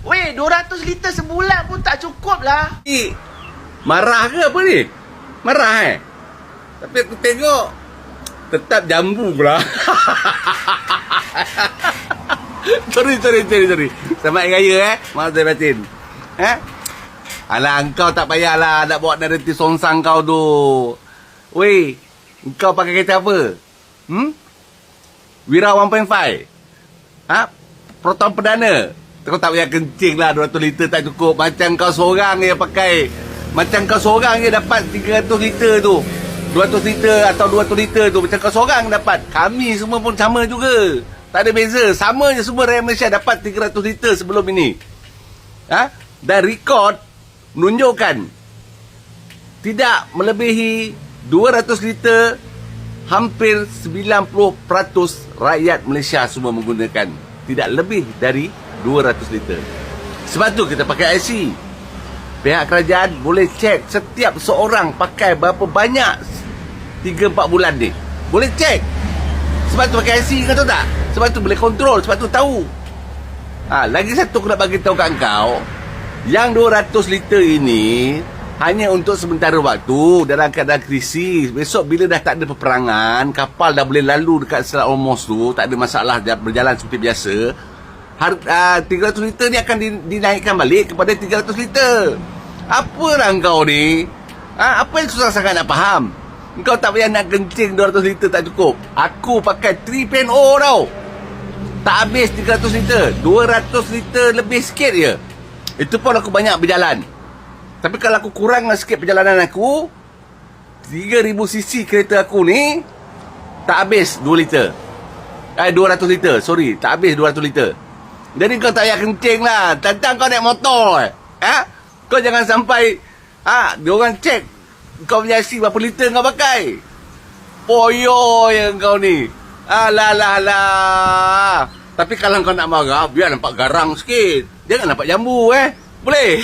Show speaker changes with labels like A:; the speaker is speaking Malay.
A: Weh, 200 liter sebulan pun tak cukup lah.
B: Marah ke apa ni? Marah Tapi aku tengok tetap jambu pula. Sorry. Selamat Hari Raya Maaf saya batin. Alah, engkau tak payahlah nak bawa narratif songsang kau tu. Weh, engkau pakai kereta apa? Wira 1.5? Proton perdana? Kau tak payah kencing lah, 200 liter tak cukup. Macam kau seorang je pakai. Macam kau seorang je dapat 300 liter tu. 200 liter atau 200 liter tu. Macam kau seorang dapat. Kami semua pun sama juga. Tak ada beza. Sama je semua rakyat Malaysia dapat 300 liter sebelum ini. Dan rekod menunjukkan tidak melebihi 200 liter. Hampir 90% rakyat Malaysia semua menggunakan. Tidak lebih dari 200 liter. Sebab tu kita pakai IC. Pihak kerajaan boleh cek setiap seorang pakai berapa banyak 3-4 bulan ni. Boleh cek. Sebab tu pakai IC, kau tahu tak? Sebab tu boleh kontrol, sebab tu tahu. Lagi satu aku nak bagi tahu kat kau. Yang 200 liter ini hanya untuk sementara waktu dalam keadaan krisis. Besok bila dah tak ada peperangan, kapal dah boleh lalu dekat Selat Hormuz tu, tak ada masalah, dah berjalan seperti biasa. 300 liter ni akan dinaikkan balik kepada 300 liter. Apalah kau ni? Apa yang susah sangat nak faham? Kau tak payah nak kencing 200 liter tak cukup. Aku pakai 3.0 tau. Tak habis 300 liter. 200 liter lebih sikit je. Itu pun aku banyak berjalan. Tapi kalau aku kurang sikit perjalanan aku, 3000 cc kereta aku ni tak habis 2 liter. 200 liter. Sorry, tak habis 200 liter. Jadi kau tak payah kencing lah. Tantang kau naik motor. Kau jangan sampai diorang cek kau punya IC berapa liter kau pakai. Poyo yang kau ni. Alah. Tapi kalau kau nak marah, biar nampak garang sikit. Jangan nampak jambu Boleh?